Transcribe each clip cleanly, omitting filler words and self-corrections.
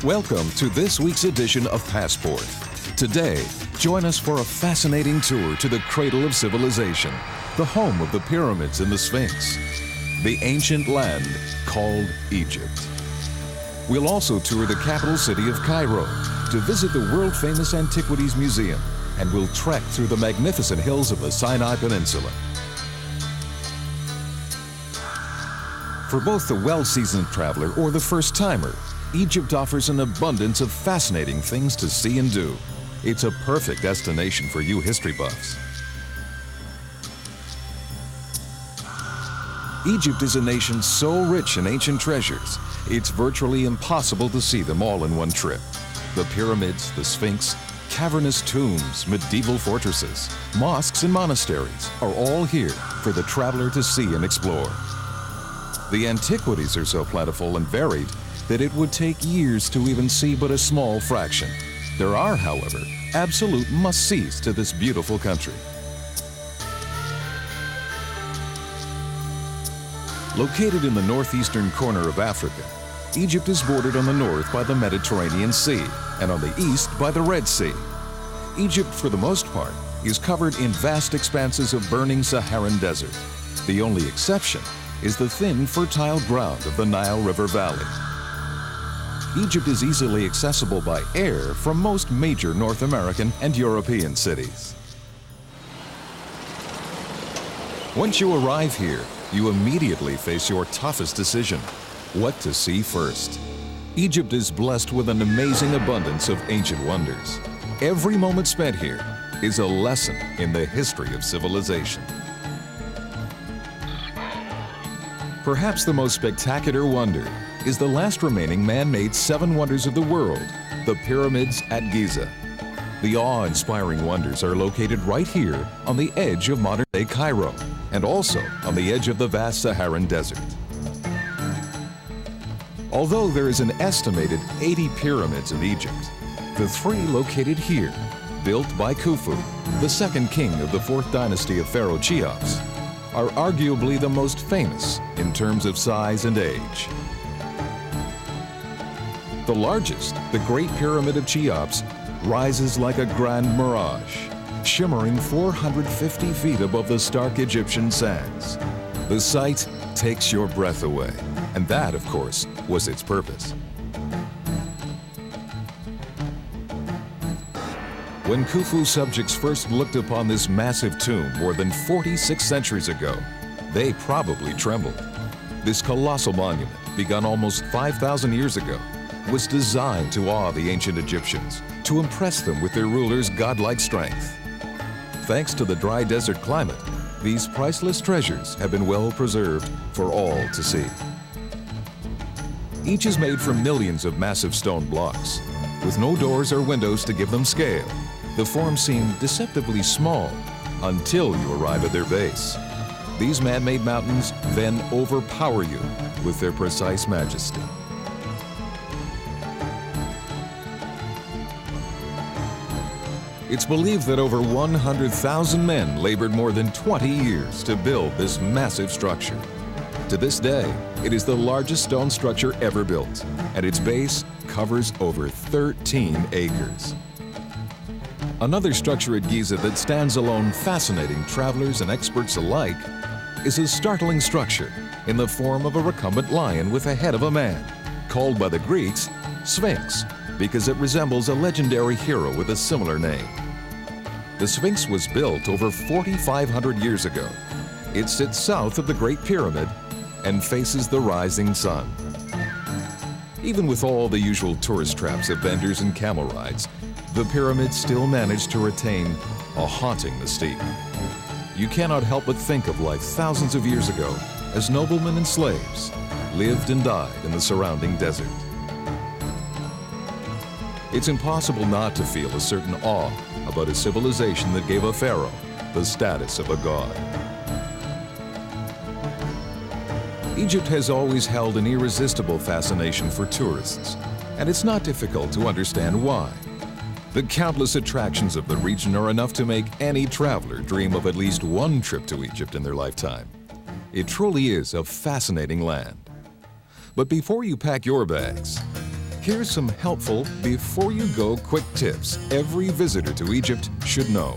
Welcome to this week's edition of Passport. Today, join us for a fascinating tour to the cradle of civilization, the home of the pyramids and the Sphinx, the ancient land called Egypt. We'll also tour the capital city of Cairo to visit the world-famous Antiquities Museum, and we'll trek through the magnificent hills of the Sinai Peninsula. For both the well-seasoned traveler or the first-timer, Egypt offers an abundance of fascinating things to see and do. It's a perfect destination for you history buffs. Egypt is a nation so rich in ancient treasures, it's virtually impossible to see them all in one trip. The pyramids, the Sphinx, cavernous tombs, medieval fortresses, mosques and monasteries are all here for the traveler to see and explore. The antiquities are so plentiful and varied that it would take years to even see but a small fraction. There are, however, absolute must-sees to this beautiful country. Located in the northeastern corner of Africa, Egypt is bordered on the north by the Mediterranean Sea and on the east by the Red Sea. Egypt, for the most part, is covered in vast expanses of burning Saharan desert. The only exception is the thin, fertile ground of the Nile River Valley. Egypt is easily accessible by air from most major North American and European cities. Once you arrive here, you immediately face your toughest decision: what to see first. Egypt is blessed with an amazing abundance of ancient wonders. Every moment spent here is a lesson in the history of civilization. Perhaps the most spectacular wonder is the last remaining man-made 7 wonders of the world, the pyramids at Giza. The awe-inspiring wonders are located right here on the edge of modern-day Cairo and also on the edge of the vast Saharan desert. Although there is an estimated 80 pyramids in Egypt, the 3 located here, built by Khufu, the second king of the 4th dynasty of Pharaoh Cheops, are arguably the most famous in terms of size and age. The largest, the Great Pyramid of Cheops, rises like a grand mirage, shimmering 450 feet above the stark Egyptian sands. The sight takes your breath away, and that, of course, was its purpose. When Khufu's subjects first looked upon this massive tomb more than 46 centuries ago, they probably trembled. This colossal monument, begun almost 5,000 years ago, was designed to awe the ancient Egyptians, to impress them with their ruler's godlike strength. Thanks to the dry desert climate, these priceless treasures have been well preserved for all to see. Each is made from millions of massive stone blocks. With no doors or windows to give them scale, the forms seem deceptively small until you arrive at their base. These man-made mountains then overpower you with their precise majesty. It's believed that over 100,000 men labored more than 20 years to build this massive structure. To this day, it is the largest stone structure ever built, and its base covers over 13 acres. Another structure at Giza that stands alone, fascinating travelers and experts alike, is a startling structure in the form of a recumbent lion with the head of a man, called by the Greeks Sphinx, because it resembles a legendary hero with a similar name. The Sphinx was built over 4,500 years ago. It sits south of the Great Pyramid and faces the rising sun. Even with all the usual tourist traps of vendors and camel rides, the pyramids still manage to retain a haunting mystique. You cannot help but think of life thousands of years ago as noblemen and slaves lived and died in the surrounding desert. It's impossible not to feel a certain awe about a civilization that gave a pharaoh the status of a god. Egypt has always held an irresistible fascination for tourists, and it's not difficult to understand why. The countless attractions of the region are enough to make any traveler dream of at least one trip to Egypt in their lifetime. It truly is a fascinating land. But before you pack your bags, Here's some helpful before-you-go quick tips every visitor to Egypt should know.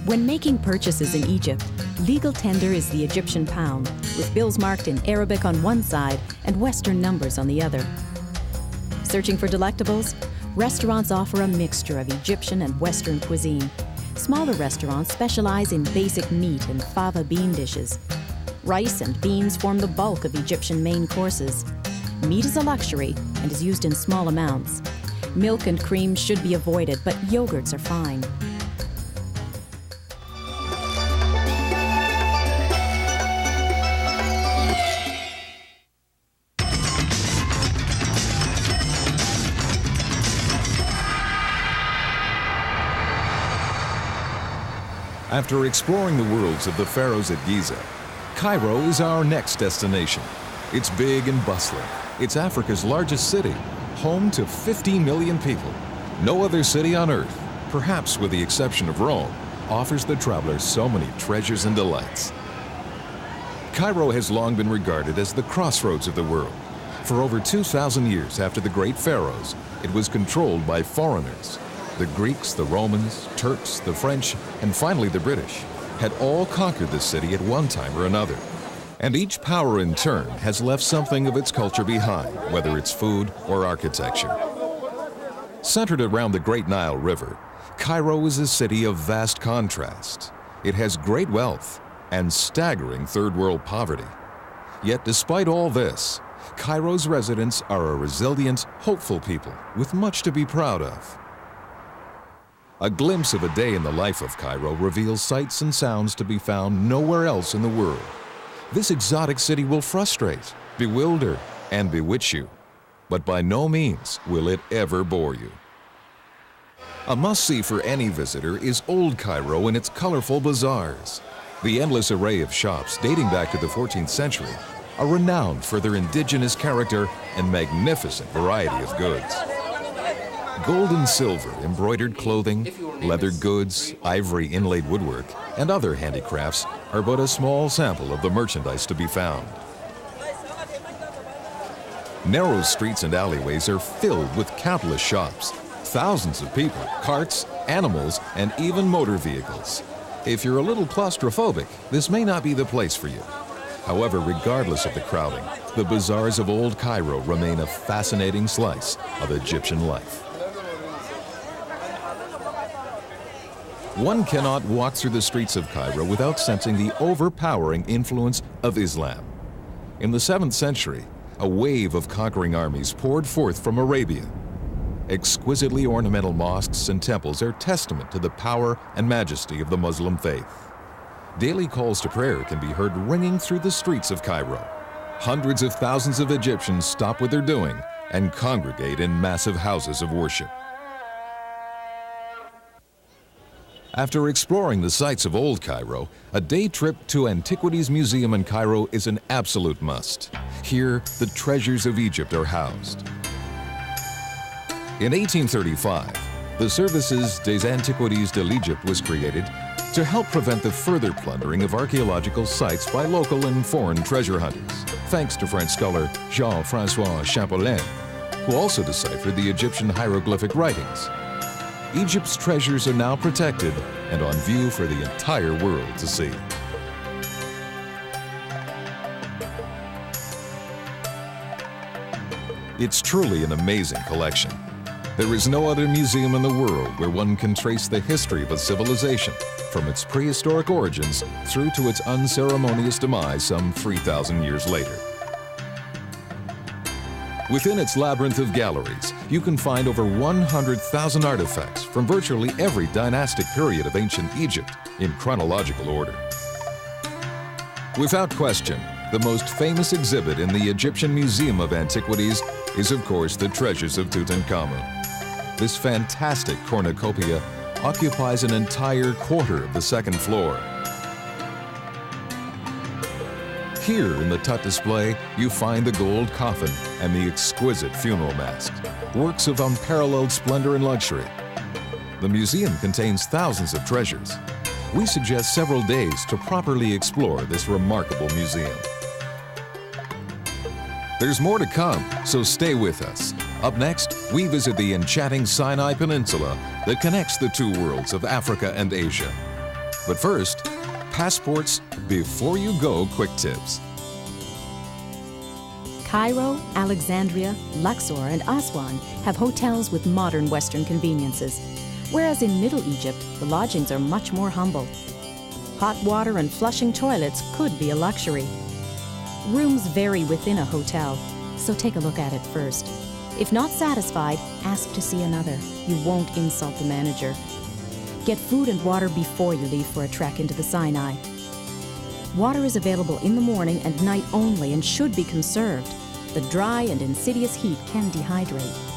When making purchases in Egypt, legal tender is the Egyptian pound, with bills marked in Arabic on one side and Western numbers on the other. Searching for delectables? Restaurants offer a mixture of Egyptian and Western cuisine. Smaller restaurants specialize in basic meat and fava bean dishes. Rice and beans form the bulk of Egyptian main courses. Meat is a luxury and is used in small amounts. Milk and cream should be avoided, but yogurts are fine. After exploring the worlds of the pharaohs at Giza, Cairo is our next destination. It's big and bustling. It's Africa's largest city, home to 50 million people. No other city on earth, perhaps with the exception of Rome, offers the traveler so many treasures and delights. Cairo has long been regarded as the crossroads of the world. For over 2,000 years after the great pharaohs, it was controlled by foreigners. The Greeks, the Romans, Turks, the French, and finally the British had all conquered the city at one time or another. And each power in turn has left something of its culture behind, whether it's food or architecture. Centered around the Great Nile River, Cairo is a city of vast contrast. It has great wealth and staggering third world poverty. Yet despite all this, Cairo's residents are a resilient, hopeful people with much to be proud of. A glimpse of a day in the life of Cairo reveals sights and sounds to be found nowhere else in the world. This exotic city will frustrate, bewilder, and bewitch you, but by no means will it ever bore you. A must-see for any visitor is Old Cairo and its colorful bazaars. The endless array of shops dating back to the 14th century are renowned for their indigenous character and magnificent variety of goods. Gold and silver embroidered clothing, leather goods, ivory inlaid woodwork, and other handicrafts are but a small sample of the merchandise to be found. Narrow streets and alleyways are filled with countless shops, thousands of people, carts, animals, and even motor vehicles. If you're a little claustrophobic, this may not be the place for you. However, regardless of the crowding, the bazaars of Old Cairo remain a fascinating slice of Egyptian life. One cannot walk through the streets of Cairo without sensing the overpowering influence of Islam. In the 7th century, a wave of conquering armies poured forth from Arabia. Exquisitely ornamental mosques and temples are testament to the power and majesty of the Muslim faith. Daily calls to prayer can be heard ringing through the streets of Cairo. Hundreds of thousands of Egyptians stop what they're doing and congregate in massive houses of worship. After exploring the sights of Old Cairo, a day trip to Antiquities Museum in Cairo is an absolute must. Here, the treasures of Egypt are housed. In 1835, the Services des Antiquités de l'Égypte was created to help prevent the further plundering of archaeological sites by local and foreign treasure hunters, thanks to French scholar Jean-François Champollion, who also deciphered the Egyptian hieroglyphic writings. Egypt's treasures are now protected and on view for the entire world to see. It's truly an amazing collection. There is no other museum in the world where one can trace the history of a civilization from its prehistoric origins through to its unceremonious demise some 3,000 years later. Within its labyrinth of galleries, you can find over 100,000 artifacts from virtually every dynastic period of ancient Egypt in chronological order. Without question, the most famous exhibit in the Egyptian Museum of Antiquities is, of course, the treasures of Tutankhamun. This fantastic cornucopia occupies an entire quarter of the second floor. Here in the Tut display, you find the gold coffin and the exquisite funeral mask, works of unparalleled splendor and luxury. The museum contains thousands of treasures. We suggest several days to properly explore this remarkable museum. There's more to come, so stay with us. Up next, we visit the enchanting Sinai Peninsula that connects the two worlds of Africa and Asia. But first, passports before you go quick tips. Cairo, Alexandria, Luxor, and Aswan have hotels with modern Western conveniences, whereas in Middle Egypt, the lodgings are much more humble. Hot water and flushing toilets could be a luxury. Rooms vary within a hotel, so take a look at it first. If not satisfied, ask to see another. You won't insult the manager. Get food and water before you leave for a trek into the Sinai. Water is available in the morning and night only and should be conserved. The dry and insidious heat can dehydrate.